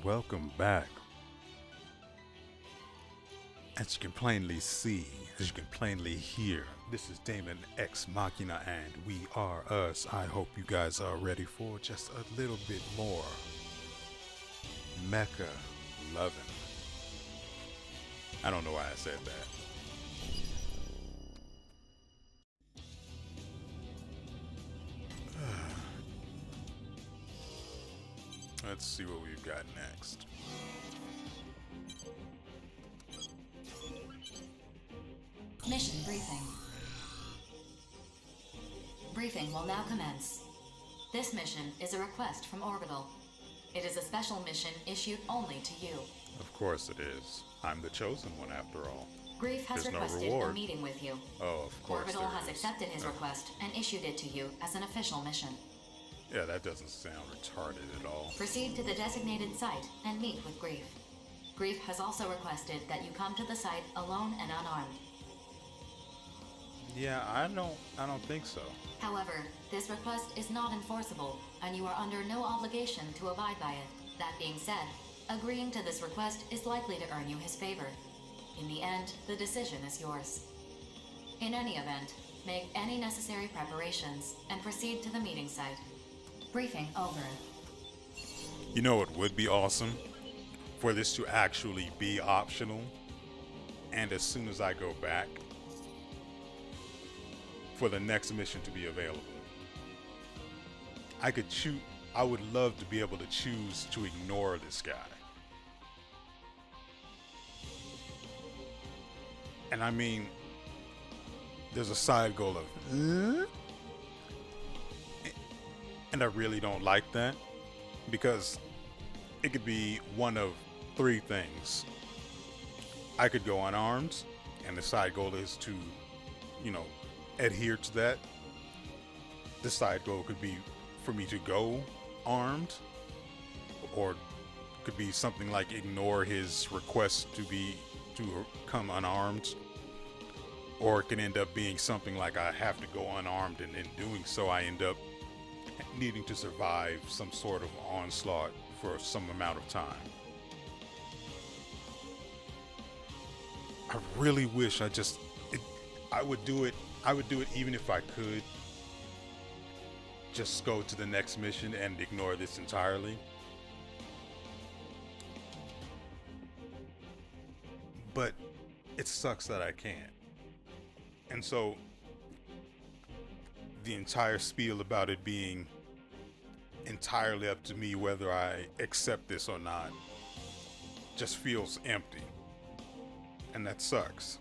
and welcome back. As you can plainly see, as you can plainly hear, this is Daemon X Machina and we are us. I hope you guys are ready for just a little bit more mecha loving. I don't know why I said that. Let's see what we've got next. Mission briefing. Briefing will now commence. This mission is a request from Orbital. It is a special mission issued only to you. Of course it is. I'm the chosen one after all. Grief has There's no requested reward. a meeting with you. Oh, of course Orbital there has is. accepted his request and issued it to you as an official mission. Yeah, that doesn't sound retarded at all. Proceed to the designated site and meet with Grief. Grief has also requested that you come to the site alone and unarmed. Yeah, I don't think so. However, this request is not enforceable, and you are under no obligation to abide by it. That being said, agreeing to this request is likely to earn you his favor. In the end, the decision is yours. In any event, make any necessary preparations and proceed to the meeting site. Briefing over. You know what would be awesome? For this to actually be optional, and as soon as I go back, for the next mission to be available. I would love to be able to choose to ignore this guy. And I mean, there's a side goal of, and I really don't like that, because it could be one of three things. I could go unarmed, and the side goal is to, adhere to that. The side goal could be for me to go armed, or could be something like ignore his request to come unarmed, or it can end up being something like I have to go unarmed, and in doing so I end up needing to survive some sort of onslaught for some amount of time. I really wish I would do it even if I could just go to the next mission and ignore this entirely. But it sucks that I can't. And so the entire spiel about it being entirely up to me whether I accept this or not just feels empty. And that sucks.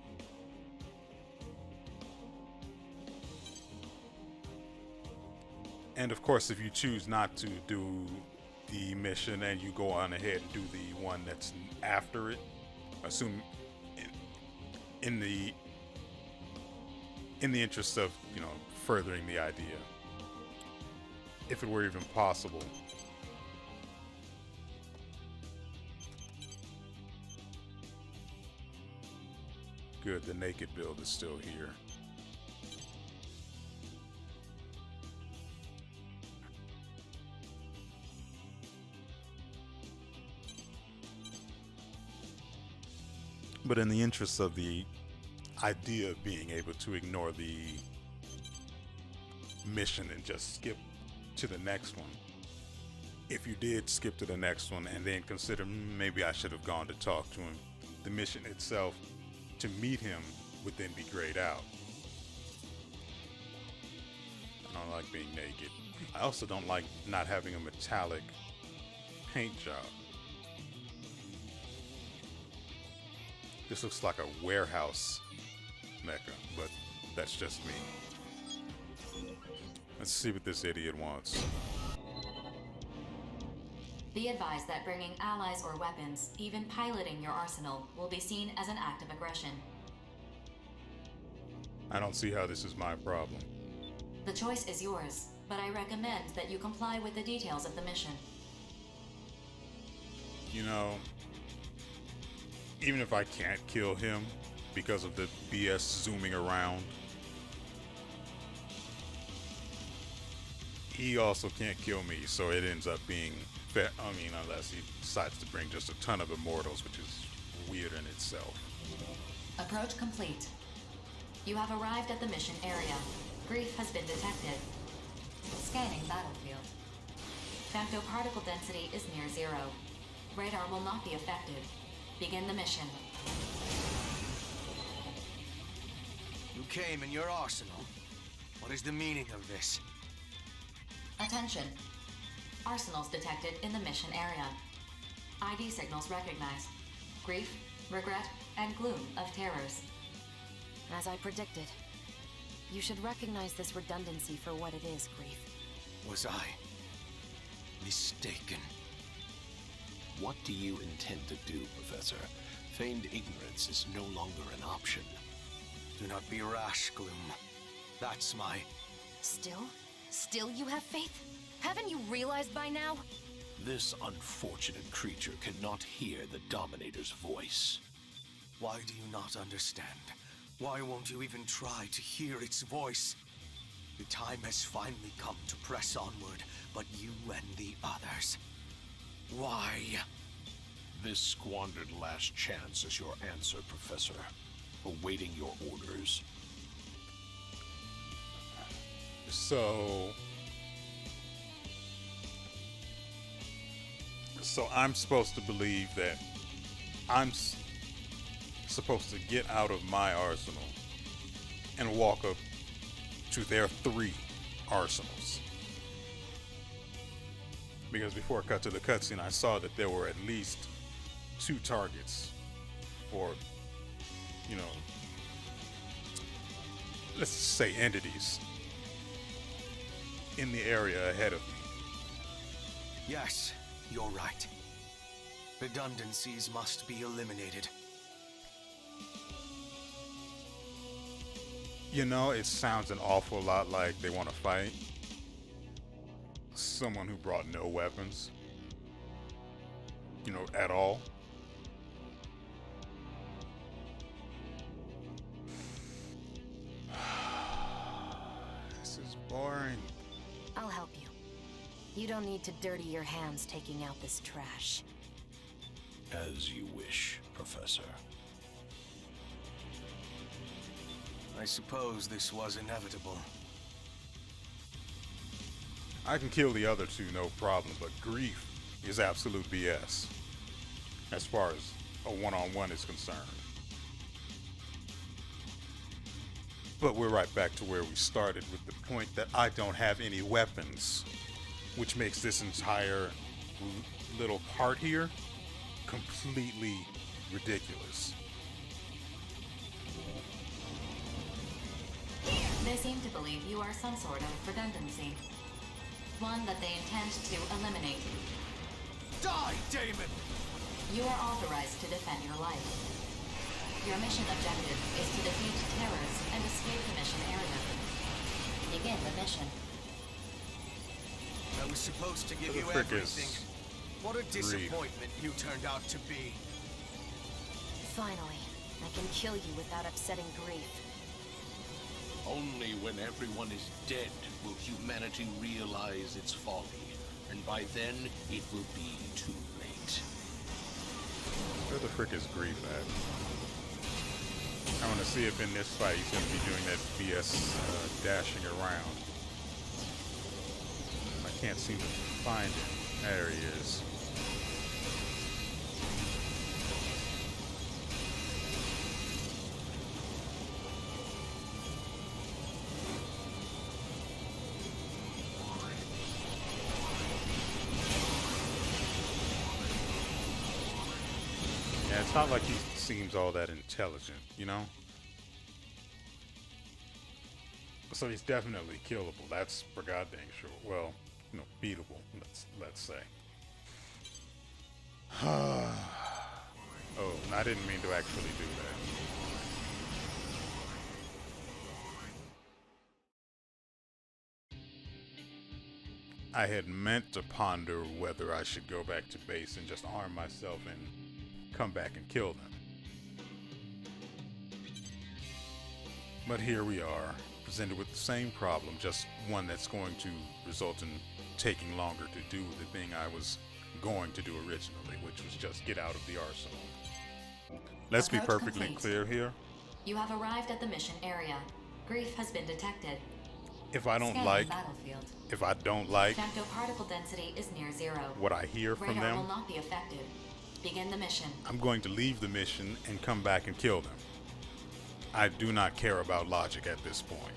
And of course, if you choose not to do the mission and you go on ahead and do the one that's after it, assume in the interest of, furthering the idea, if it were even possible, good, the naked build is still here. But in the interest of the idea of being able to ignore the mission and just skip to the next one, if you did skip to the next one and then consider maybe I should have gone to talk to him, the mission itself to meet him would then be grayed out. I don't like being naked. I also don't like not having a metallic paint job. This looks like a warehouse mecha, but that's just me. Let's see what this idiot wants. Be advised that bringing allies or weapons, even piloting your arsenal, will be seen as an act of aggression. I don't see how this is my problem. The choice is yours, but I recommend that you comply with the details of the mission. Even if I can't kill him because of the BS zooming around, he also can't kill me, so it ends up being fair. I mean, unless he decides to bring just a ton of immortals, which is weird in itself. Approach complete. You have arrived at the mission area. Grief has been detected. Scanning battlefield. Facto particle density is near zero. Radar will not be affected. Begin the mission. You came in your arsenal. What is the meaning of this? Attention. Arsenals detected in the mission area. ID signals recognized. Grief, regret, and gloom of terrors. As I predicted. You should recognize this redundancy for what it is, Grief. Was I mistaken? What do you intend to do, Professor? Feigned ignorance is no longer an option. Do not be rash, Gloom. That's my... Still? Still you have faith? Haven't you realized by now? This unfortunate creature cannot hear the Dominator's voice. Why do you not understand? Why won't you even try to hear its voice? The time has finally come to press onward, but you and the others. Why? This squandered last chance is your answer, Professor. Awaiting your orders. So I'm supposed to believe that I'm supposed to get out of my arsenal and walk up to their 3 arsenals. Because before I cut to the cutscene, I saw that there were at least 2 targets, or, you know, let's say entities in the area ahead of me. Yes, you're right. Redundancies must be eliminated. You know, it sounds an awful lot like they want to fight someone who brought no weapons, you know, at all. This is boring. I'll help you. You don't need to dirty your hands taking out this trash. As you wish, Professor. I suppose this was inevitable. I can kill the other 2, no problem, but Grief is absolute BS as far as a one-on-one is concerned. But we're right back to where we started, with the point that I don't have any weapons, which makes this entire little part here completely ridiculous. They seem to believe you are some sort of redundancy. One that they intend to eliminate. Die, Daemon! You are authorized to defend your life. Your mission objective is to defeat terrorists and escape the mission area. Begin the mission. I was supposed to give Who you the frick everything. is What a Grief? disappointment you turned out to be. Finally, I can kill you without upsetting Grief. Only when everyone is dead will humanity realize its folly, and by then it will be too late. Where the frick is Grief at? I want to see if in this fight he's going to be doing that BS dashing around. I can't seem to find him. There he is. Yeah, it's not like he seems all that intelligent, you know? So he's definitely killable. That's for god dang sure. Well, you know, beatable, let's say. Oh, I didn't mean to actually do that. I had meant to ponder whether I should go back to base and just arm myself and come back and kill them. But here we are, presented with the same problem, just one that's going to result in taking longer to do the thing I was going to do originally, which was just get out of the arsenal. Let's be Approach perfectly complete. clear here. You have arrived at the mission area. Grief has been detected. If I don't Scanning like, battlefield. if I don't like Femtoparticle density is near zero. what I hear from Radar will them, not be affected. Begin the mission. I'm going to leave the mission and come back and kill them. I do not care about logic at this point.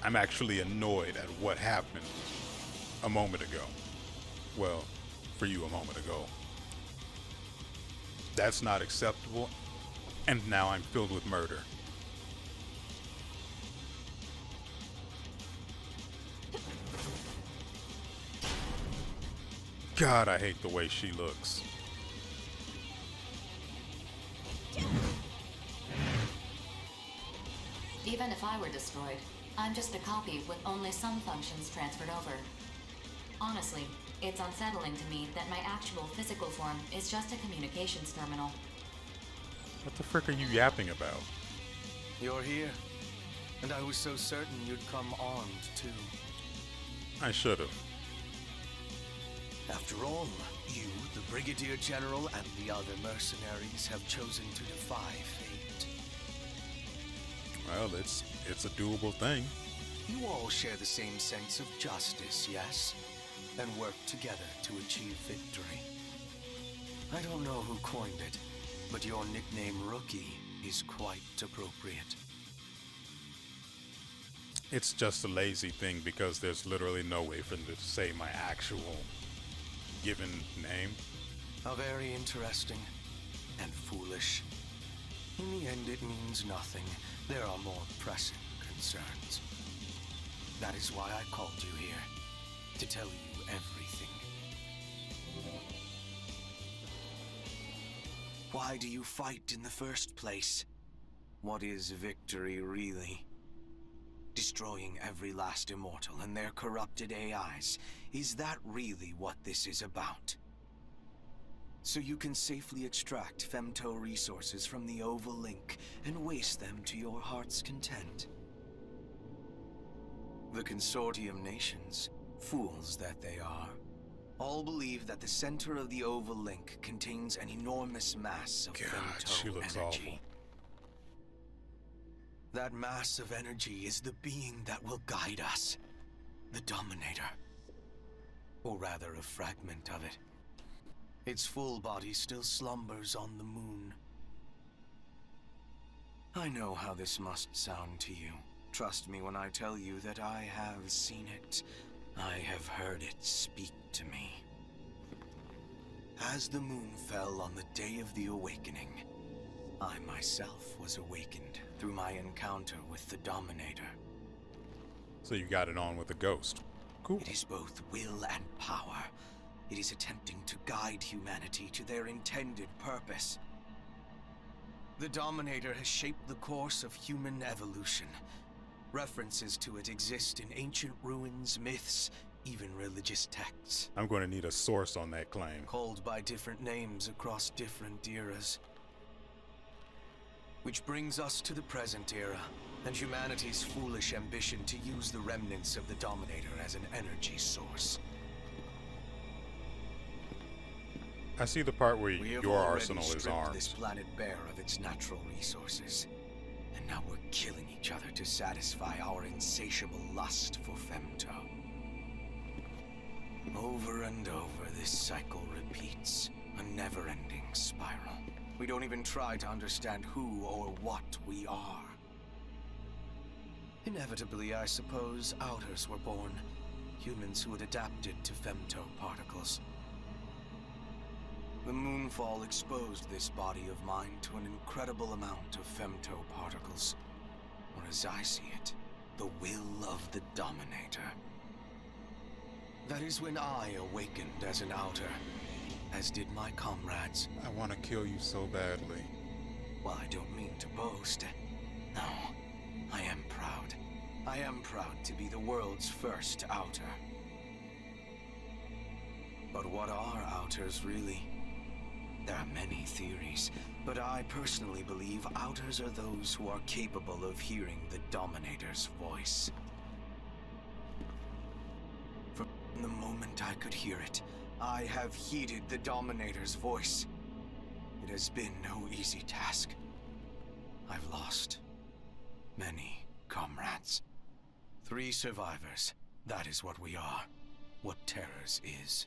I'm actually annoyed at what happened a moment ago. Well, for you a moment ago. That's not acceptable, and now I'm filled with murder. God, I hate the way she looks. Even if I were destroyed, I'm just a copy with only some functions transferred over. Honestly, it's unsettling to me that my actual physical form is just a communications terminal. What the frick are you yapping about? You're here, and I was so certain you'd come armed too. I should have. After all, you, the Brigadier General, and the other mercenaries have chosen to defy fate. Well, it's a doable thing. You all share the same sense of justice, yes? And work together to achieve victory. I don't know who coined it, but your nickname Rookie is quite appropriate. It's just a lazy thing because there's literally no way for them to say my actual given name. How very interesting and foolish. In the end, it means nothing. There are more pressing concerns. That is why I called you here, to tell you everything. Why do you fight in the first place? What is victory really? Destroying every last immortal and their corrupted AIs. Is that really what this is about? So you can safely extract femto resources from the Oval Link and waste them to your heart's content. The consortium nations, fools that they are, all believe that the center of the Oval Link contains an enormous mass of femto she looks energy. awful. That mass of energy is the being that will guide us. The Dominator. Or rather, a fragment of it. Its full body still slumbers on the moon. I know how this must sound to you. Trust me when I tell you that I have seen it. I have heard it speak to me. As the moon fell on the day of the awakening, I myself was awakened through my encounter with the Dominator. So you got it on with a ghost. Cool. It is both will and power. It is attempting to guide humanity to their intended purpose. The Dominator has shaped the course of human evolution. References to it exist in ancient ruins, myths, even religious texts. I'm going to need a source on that claim. Called by different names across different eras. Which brings us to the present era, and humanity's foolish ambition to use the remnants of the Dominator as an energy source. I see the part where We have your already arsenal is stripped armed. this planet bare of its natural resources. And now we're killing each other to satisfy our insatiable lust for femto. Over and over, this cycle repeats, a never-ending spiral. We don't even try to understand who or what we are. Inevitably, I suppose, Outers were born. Humans who had adapted to femto particles. The moonfall exposed this body of mine to an incredible amount of femto particles. Or as I see it, the will of the Dominator. That is when I awakened as an Outer, as did my comrades. I want to kill you so badly. Well, I don't mean to boast. No, I am proud. I am proud to be the world's first Outer. But what are Outers really? There are many theories, but I personally believe Outers are those who are capable of hearing the Dominator's voice. From the moment I could hear it, I have heeded the Dominator's voice. It has been no easy task. I've lost many comrades. 3 survivors. That is what we are. What Terrors is.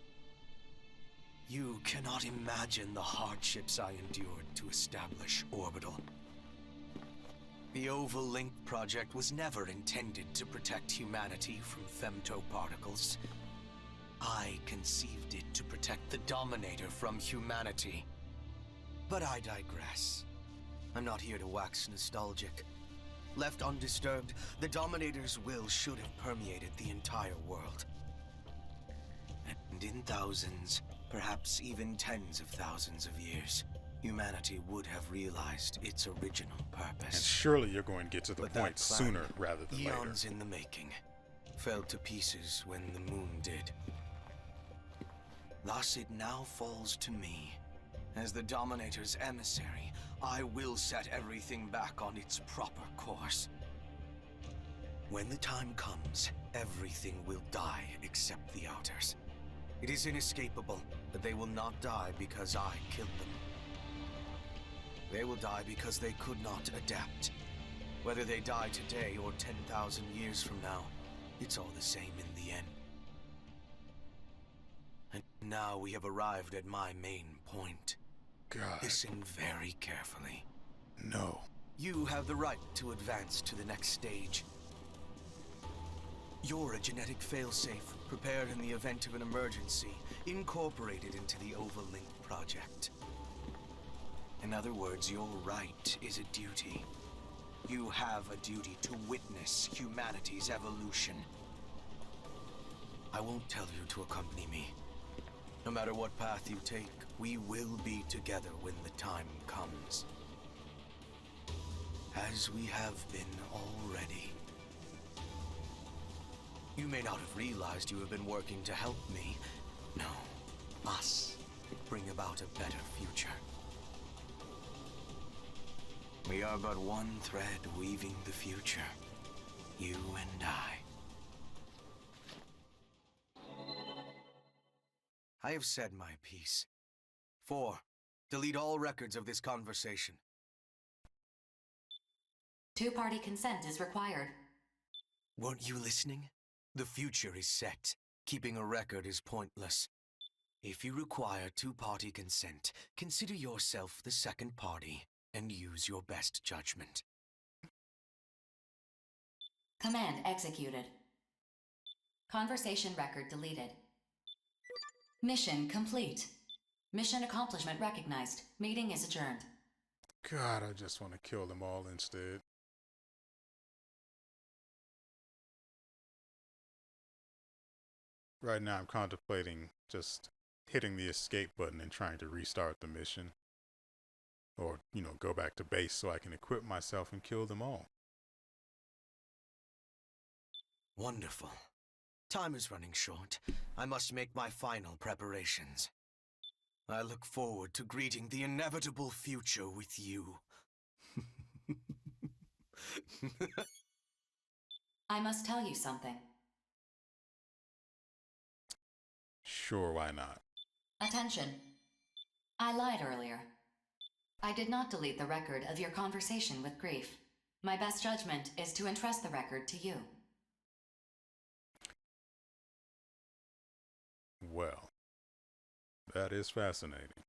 You cannot imagine the hardships I endured to establish Orbital. The Oval Link project was never intended to protect humanity from femtoparticles. I conceived it to protect the Dominator from humanity. But I digress. I'm not here to wax nostalgic. Left undisturbed, the Dominator's will should have permeated the entire world. And in thousands, perhaps even tens of thousands of years, humanity would have realized its original purpose. And surely you're going to get to the But point that plan, sooner rather than later. eons in the making, fell to pieces when the moon did. Thus it now falls to me. As the Dominator's emissary, I will set everything back on its proper course. When the time comes, everything will die except the Outers. It is inescapable, but they will not die because I killed them. They will die because they could not adapt. Whether they die today or 10,000 years from now, it's all the same in the end. And now we have arrived at my main point. God. Listen very carefully. No. You have the right to advance to the next stage. You're a genetic failsafe, prepared in the event of an emergency, incorporated into the Oval Link project. In other words, your right is a duty. You have a duty to witness humanity's evolution. I won't tell you to accompany me. No matter what path you take, we will be together when the time comes. As we have been already. You may not have realized you have been working to help me. No, us. Bring about a better future. We are but one thread weaving the future. You and I. I have said my piece. 4. Delete all records of this conversation. 2-party consent is required. Weren't you listening? The future is set. Keeping a record is pointless. If you require 2-party consent, consider yourself the second party and use your best judgment. Command executed. Conversation record deleted. Mission complete. Mission accomplishment recognized. Meeting is adjourned. God, I just want to kill them all instead. Right now I'm contemplating just hitting the escape button and trying to restart the mission. Or, go back to base so I can equip myself and kill them all. Wonderful. Time is running short. I must make my final preparations. I look forward to greeting the inevitable future with you. I must tell you something. Sure, why not? Attention. I lied earlier. I did not delete the record of your conversation with Grief. My best judgment is to entrust the record to you. Well, that is fascinating.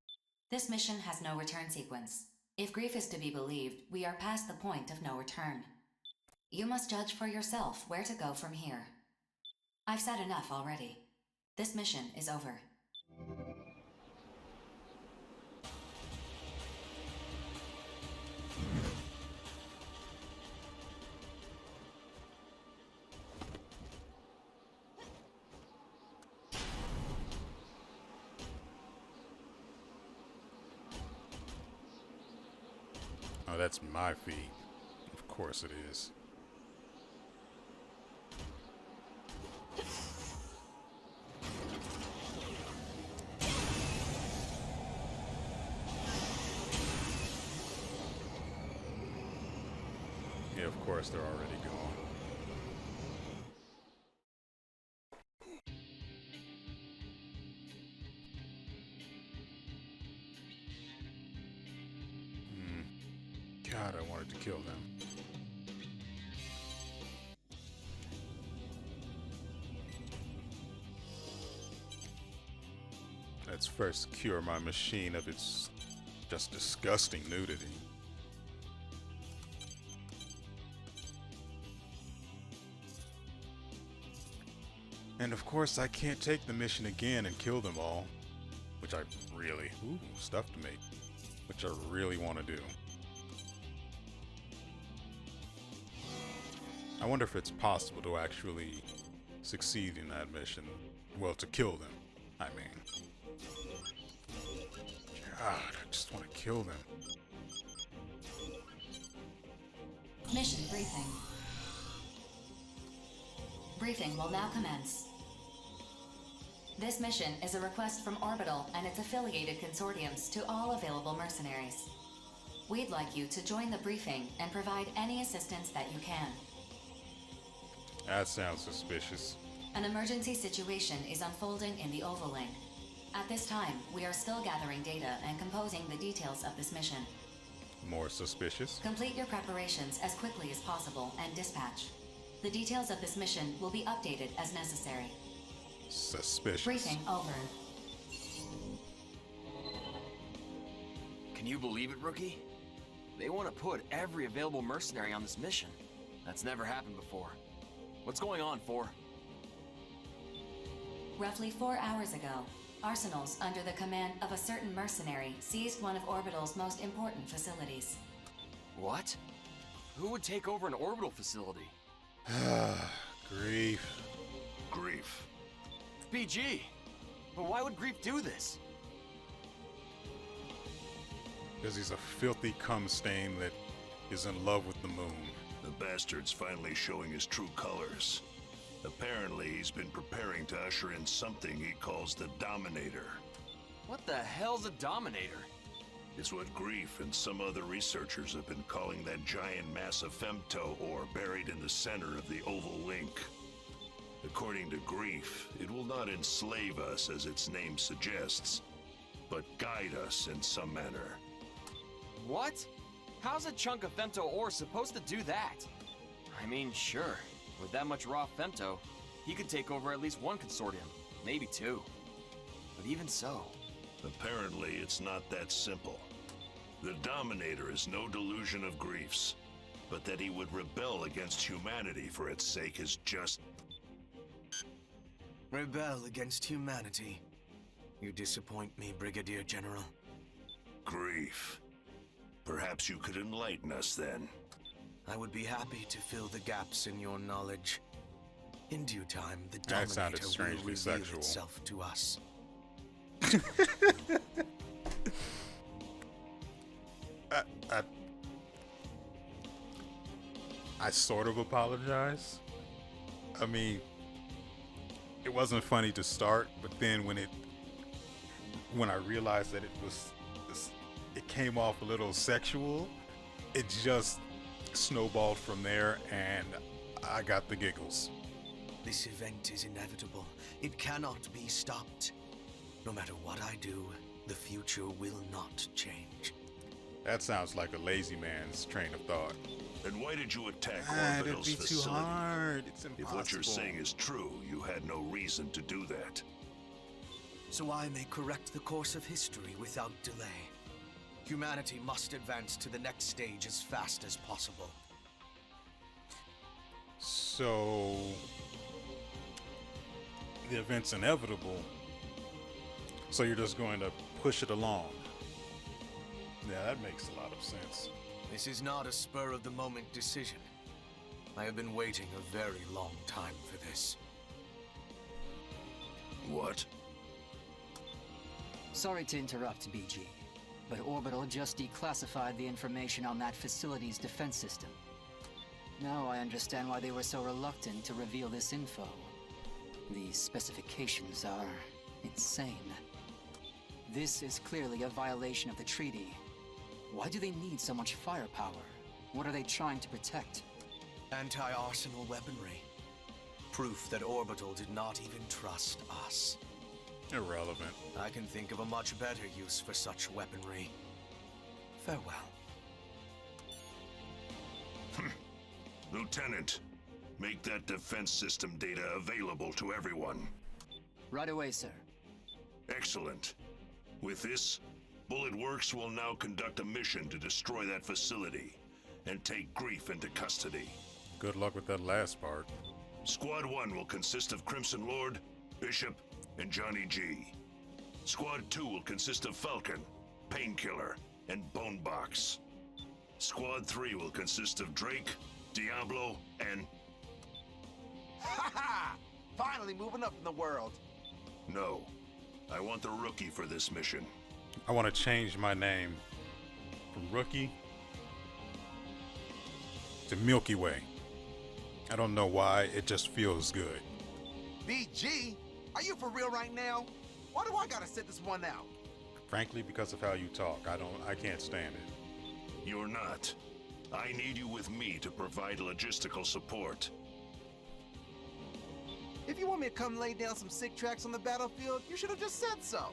This mission has no return sequence. If Grief is to be believed, we are past the point of no return. You must judge for yourself where to go from here. I've said enough already. This mission is over. Oh, that's my feed. Of course it is. of course they're already gone. God, I wanted to kill them. Let's first cure my machine of its just disgusting nudity. And of course, I can't take the mission again and kill them all, which I really, stuff to make, which I really want to do. I wonder if it's possible to actually succeed in that mission. Well, to kill them, I mean. God, I just want to kill them. Mission briefing. Briefing will now commence. This mission is a request from Orbital and its affiliated consortiums to all available mercenaries. We'd like you to join the briefing and provide any assistance that you can. That sounds suspicious. An emergency situation is unfolding in the Oval-Link. At this time, we are still gathering data and composing the details of this mission. More suspicious? Complete your preparations as quickly as possible and dispatch. The details of this mission will be updated as necessary. Suspicious. Briefing over. Can you believe it, Rookie? They want to put every available mercenary on this mission. That's never happened before. What's going on, 4? Roughly 4 hours ago, Arsenals under the command of a certain mercenary seized one of Orbital's most important facilities. What? Who would take over an orbital facility? Grief. Grief. BG! But why would Grief do this? Because he's a filthy cum stain that is in love with the moon. The bastard's finally showing his true colors. Apparently, he's been preparing to usher in something he calls the Dominator. What the hell's a Dominator? It's what Grief and some other researchers have been calling that giant mass of femto ore buried in the center of the Oval Link. According to Grief, it will not enslave us as its name suggests, but guide us in some manner. What? How's a chunk of femto ore supposed to do that? I mean, sure, with that much raw femto, he could take over at least one consortium, maybe 2. But even so... Apparently, it's not that simple. The Dominator is no delusion of Grief's, but that he would rebel against humanity for its sake is just... Rebel against humanity. You disappoint me, Brigadier General. Grief. Perhaps you could enlighten us then. I would be happy to fill the gaps in your knowledge. In due time, the That sounded Dominator will strangely reveal sexual. itself to us. I sort of apologize. I mean, it wasn't funny to start, but then when I realized that it came off a little sexual, it just snowballed from there, and I got the giggles. This event is inevitable. It cannot be stopped. No matter what I do, the future will not change. That sounds like a lazy man's train of thought. Then why did you attack It'd Orbital's be too facility? hard. It's impossible. If what you're saying is true, you had no reason to do that. So I may correct the course of history without delay. Humanity must advance to the next stage as fast as possible. So the event's inevitable. So you're just going to push it along. Yeah, that makes a lot of sense. This is not a spur-of-the-moment decision. I have been waiting a very long time for this. What? Sorry to interrupt, BG, but Orbital just declassified the information on that facility's defense system. Now I understand why they were so reluctant to reveal this info. The specifications are insane. This is clearly a violation of the treaty. Why do they need so much firepower? What are they trying to protect? Anti-arsenal weaponry. Proof that Orbital did not even trust us. Irrelevant. I can think of a much better use for such weaponry. Farewell. Lieutenant, make that defense system data available to everyone. Right away, sir. Excellent. With this, WeArEuS will now conduct a mission to destroy that facility and take Grief into custody. Good luck with that last part. Squad 1 will consist of Crimson Lord, Bishop, and Johnny G. Squad 2 will consist of Falcon, Painkiller, and Bonebox. Squad 3 will consist of Drake, Diablo, and... Ha ha! Finally moving up in the world. No. I want the rookie for this mission. I want to change my name from Rookie to Milky Way. I don't know why, it just feels good. BG? Are you for real right now? Why do I gotta sit this one out? Frankly, because of how you talk, I can't stand it. You're not. I need you with me to provide logistical support. If you want me to come lay down some sick tracks on the battlefield, you should have just said so.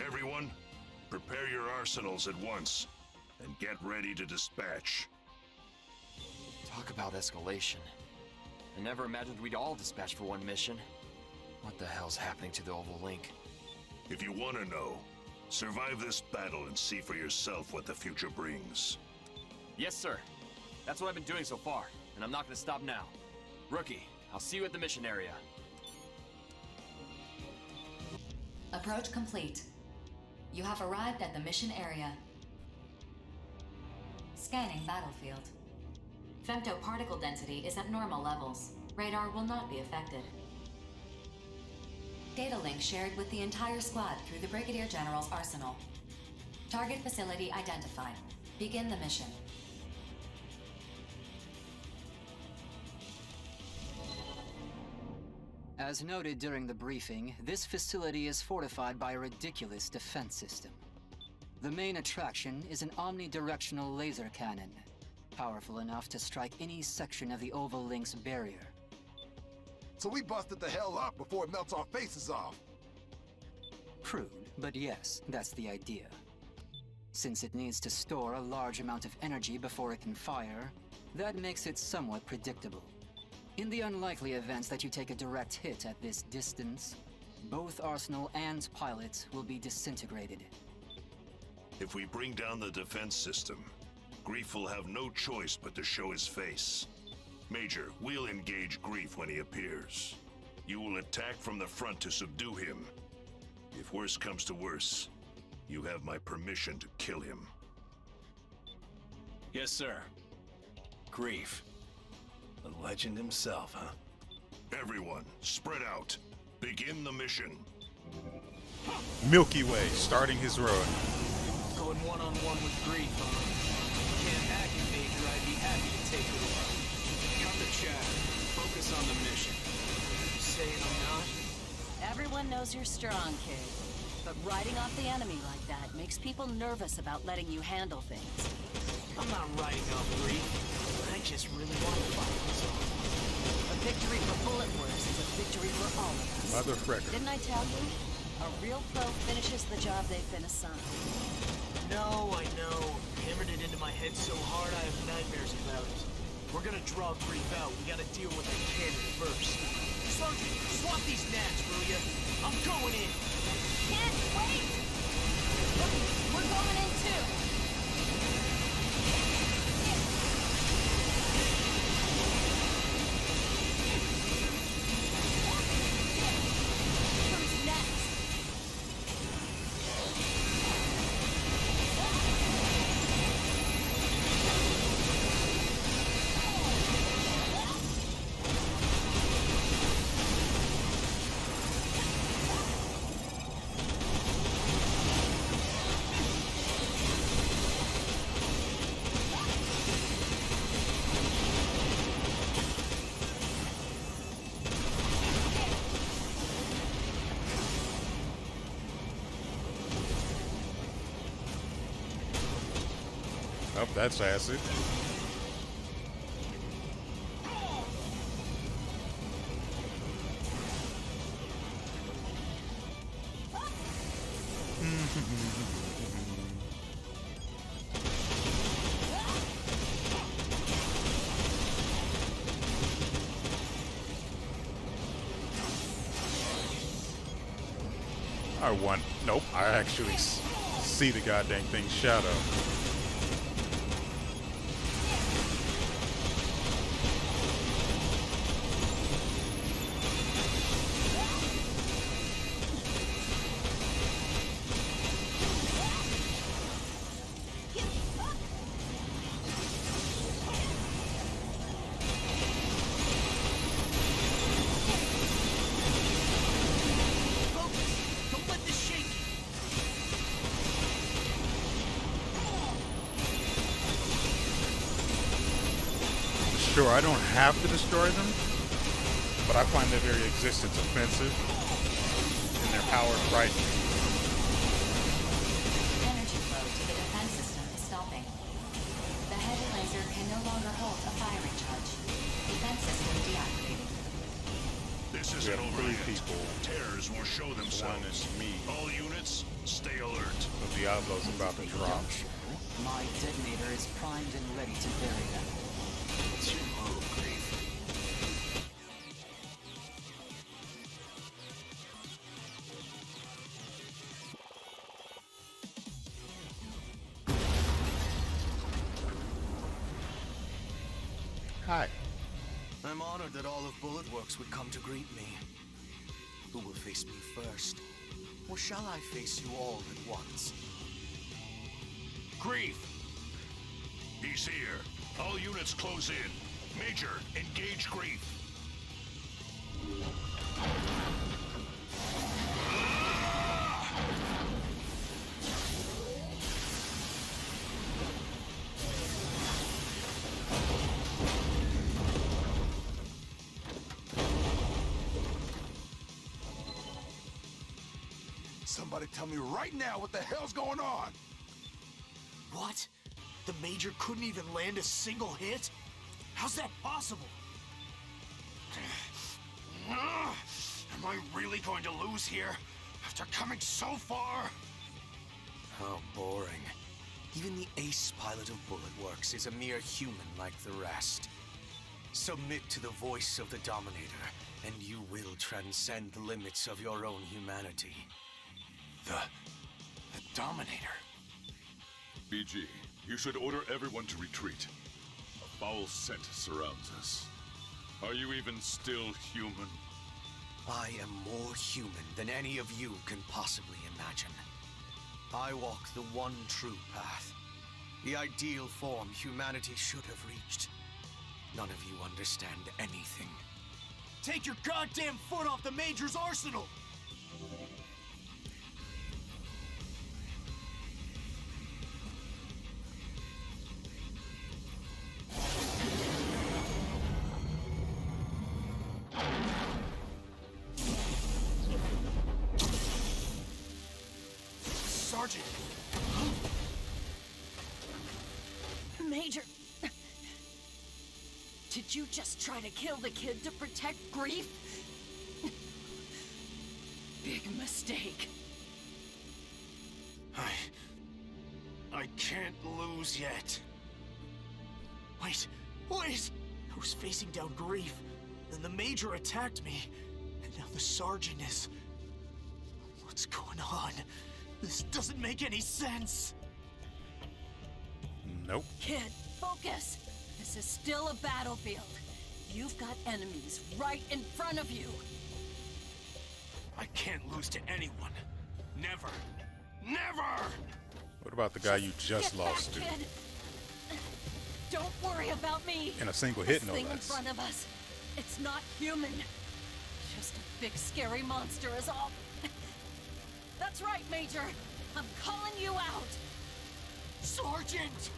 Everyone, prepare your arsenals at once and get ready to dispatch. Talk about escalation. I never imagined we'd all dispatch for one mission. What the hell's happening to the Oval Link? If you want to know, survive this battle and see for yourself what the future brings. Yes, sir. That's what I've been doing so far, and I'm not gonna stop now. Rookie, I'll see you at the mission area. Approach complete. You have arrived at the mission area. Scanning battlefield. Femto particle density is at normal levels. Radar will not be affected. Data link shared with the entire squad through the Brigadier General's arsenal. Target facility identified. Begin the mission. As noted during the briefing, this facility is fortified by a ridiculous defense system. The main attraction is an omnidirectional laser cannon, powerful enough to strike any section of the Oval Link's barrier. So we busted the hell up before it melts our faces off. Crude, but yes, that's the idea. Since it needs to store a large amount of energy before it can fire, that makes it somewhat predictable. In the unlikely event that you take a direct hit at this distance, both Arsenal and pilots will be disintegrated. If we bring down the defense system, Grief will have no choice but to show his face. Major, we'll engage Grief when he appears. You will attack from the front to subdue him. If worse comes to worse, you have my permission to kill him. Yes, sir. Grief. The legend himself, huh? Everyone, spread out. Begin the mission. Milky Way, starting his run. Going one-on-one with Grief, huh? Can't hack it, Major. I'd be happy to take it over. Cut the chatter. Focus on the mission. You saying I'm not? Everyone knows you're strong, kid. But riding off the enemy like that makes people nervous about letting you handle things. I'm not riding off Grief. I just really want to fight this off. A victory for WeArEuS is a victory for all of us. Motherfrecker. Didn't I tell you? A real pro finishes the job they've been assigned. No, I know. Hammered it into my head so hard I have nightmares about it. We're gonna draw Grief out. We gotta deal with that cannon first. Sergeant, swap these gnats, will ya? I'm going in. Kid, wait! Look, we're going in too. Who's next? Oh, that's acid. Nope, I actually see the goddamn thing's shadow. Sure, I don't have to destroy them, but I find their very existence offensive, and their power frightening. Energy flow to the defense system is stopping. The heavy laser can no longer hold a firing charge. Defense system deactivated. This isn't over yet. Terrors will show themselves. Me. All units, stay alert. The Diablo's about to drop. My detonator is primed and ready to bury them. It's your move, Grief. Hi. I'm honored that all of BulletWorks would come to greet me. Who will face me first? Or shall I face you all at once? Grief! He's here. All units close in. Major, engage Grief. Somebody tell me right now what the hell's going on! What? The Major couldn't even land a single hit? How's that possible? Am I really going to lose here after coming so far? How boring. Even the ace pilot of BulletWorks is a mere human like the rest. Submit to the voice of the Dominator, and you will transcend the limits of your own humanity. The Dominator. BG, you should order everyone to retreat. A foul scent surrounds us. Are you even still human? I am more human than any of you can possibly imagine. I walk the one true path. The ideal form humanity should have reached. None of you understand anything. Take your goddamn foot off the Major's arsenal! Sergeant! Major... Did you just try to kill the kid to protect Grief? Big mistake. I can't lose yet. Wait! I was facing down Grief, then the Major attacked me, and now the Sergeant is... What's going on? This doesn't make any sense! Nope. Kid, focus! This is still a battlefield. You've got enemies right in front of you. I can't lose to anyone. Never! Never! What about the guy you just Get lost back, to? kid. Don't worry about me. In a single This hit, no thing in less. front of us. It's not human. Just a big scary monster is all. That's right, Major. I'm calling you out. Sergeant!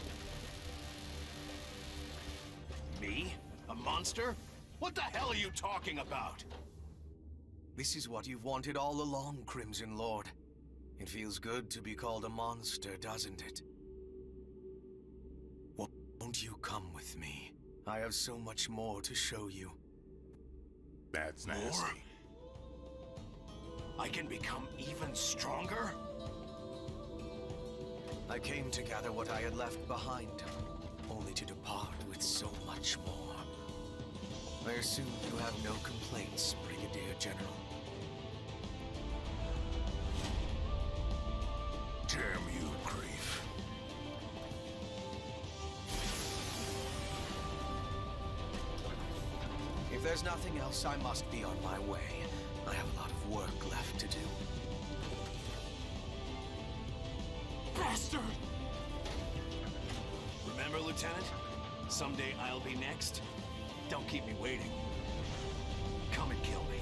Me? A monster? What the hell are you talking about? This is what you've wanted all along, Crimson Lord. It feels good to be called a monster, doesn't it? come with me. I have so much more to show you. That's nasty. More? I can become even stronger? I came to gather what I had left behind, only to depart with so much more. I assume you have no complaints, Brigadier General. Damn you, Grief. If there's nothing else, I must be on my way. I have a lot of work left to do. Bastard! Remember, Lieutenant? Someday I'll be next. Don't keep me waiting. Come and kill me.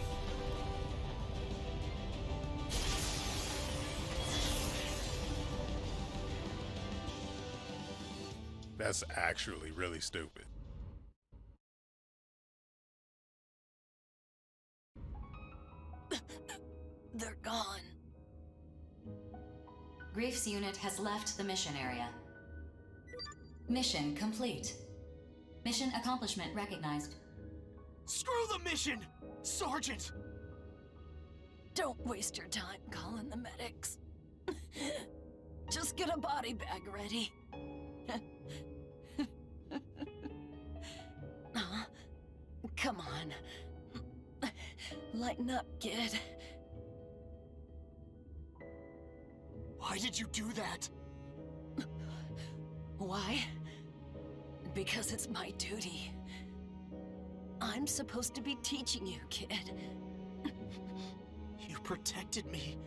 That's actually really stupid. They're gone. Grief's unit has left the mission area. Mission complete. Mission accomplishment recognized. Screw the mission! Sergeant! Don't waste your time calling the medics. Just get a body bag ready. Come on. Lighten up, kid. Why did you do that? Why? Because it's my duty. I'm supposed to be teaching you, kid. You protected me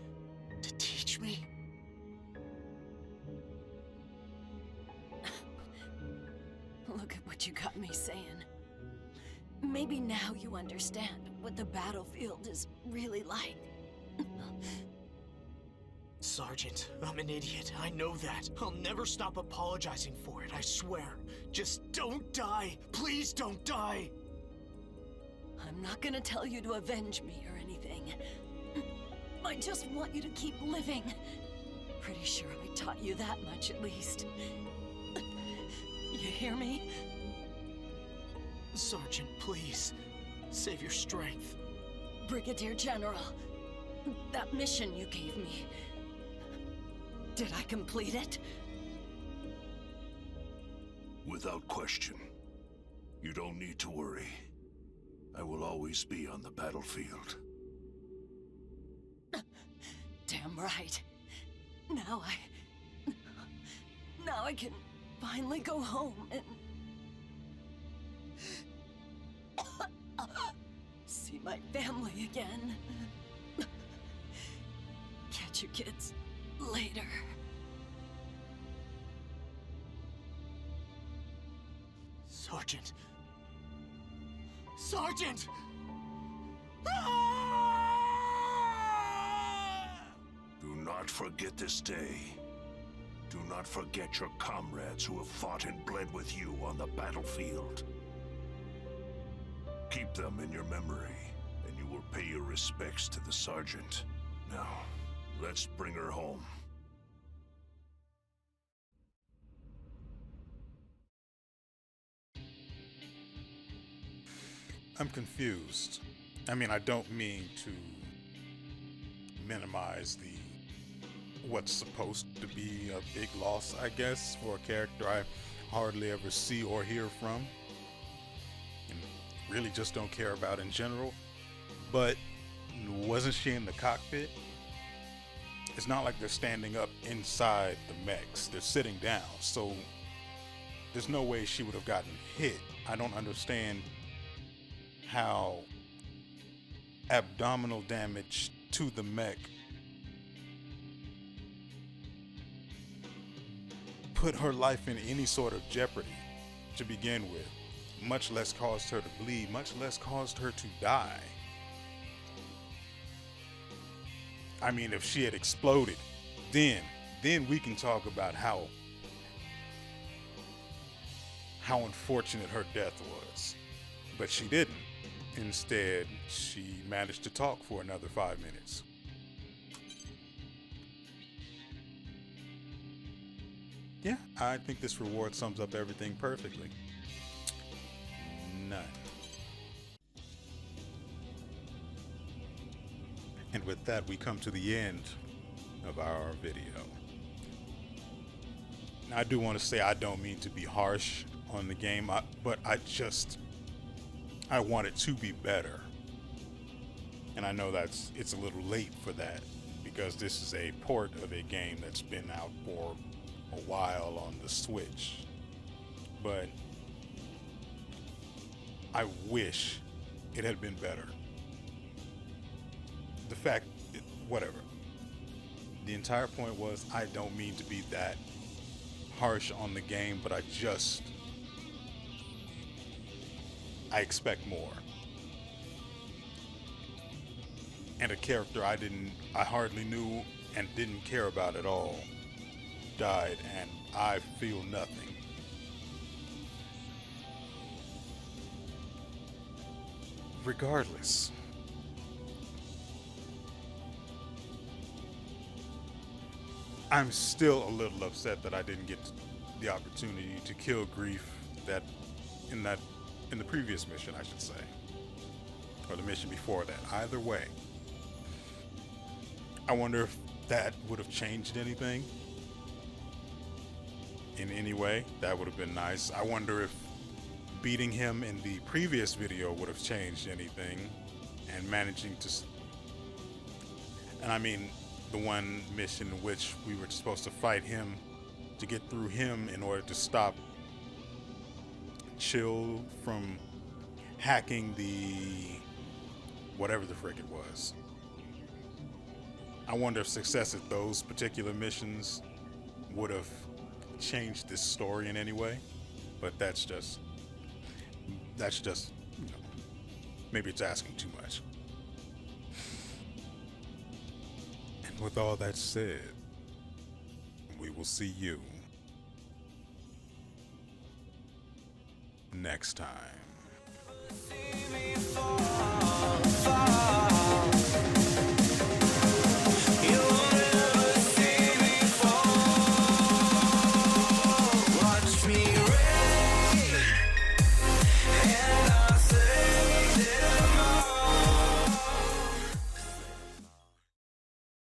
to teach me? Look at what you got me saying. Maybe now you understand what the battlefield is really like. Sergeant, I'm an idiot. I know that. I'll never stop apologizing for it, I swear. Just don't die. Please don't die. I'm not gonna tell you to avenge me or anything. I just want you to keep living. Pretty sure I taught you that much at least. You hear me? Sergeant, please. Save your strength. Brigadier General, that mission you gave me, did I complete it? Without question. You don't need to worry. I will always be on the battlefield. Damn right. Now I can finally go home and see my family again. Catch you kids later. Sergeant. Sergeant! Do not forget this day. Do not forget your comrades who have fought and bled with you on the battlefield. Keep them in your memory, and you will pay your respects to the sergeant. Now, let's bring her home. I'm confused. I mean, I don't mean to minimize what's supposed to be a big loss, I guess, for a character I hardly ever see or hear from, and really just don't care about in general. But wasn't she in the cockpit? It's not like they're standing up inside the mechs. They're sitting down, so there's no way she would have gotten hit. I don't understand how abdominal damage to the mech put her life in any sort of jeopardy to begin with, much less caused her to bleed, much less caused her to die. I mean, if she had exploded, then we can talk about how unfortunate her death was. But she didn't. Instead, she managed to talk for another 5 minutes. Yeah, I think this reward sums up everything perfectly. none. And with that, we come to the end of our video. Now, I do want to say I don't mean to be harsh on the game, but I want it to be better. And I know it's a little late for that, because this is a port of a game that's been out for a while on the Switch. But I wish it had been better. The fact, whatever. The entire point was, I don't mean to be that harsh on the game, but I expect more. And a character I hardly knew and didn't care about at all died, and I feel nothing. Regardless, I'm still a little upset that I didn't get the opportunity to kill Grief in the previous mission, I should say, or the mission before that. Either way, I wonder if that would have changed anything in any way. That would have been nice. I wonder if beating him in the previous video would have changed anything, and managing to, and I mean the one mission in which we were supposed to fight him to get through him in order to stop Chill from hacking the whatever the frick it was. I wonder if success at those particular missions would have changed this story in any way, but that's just, maybe it's asking too much. And with all that said, we will see you next time.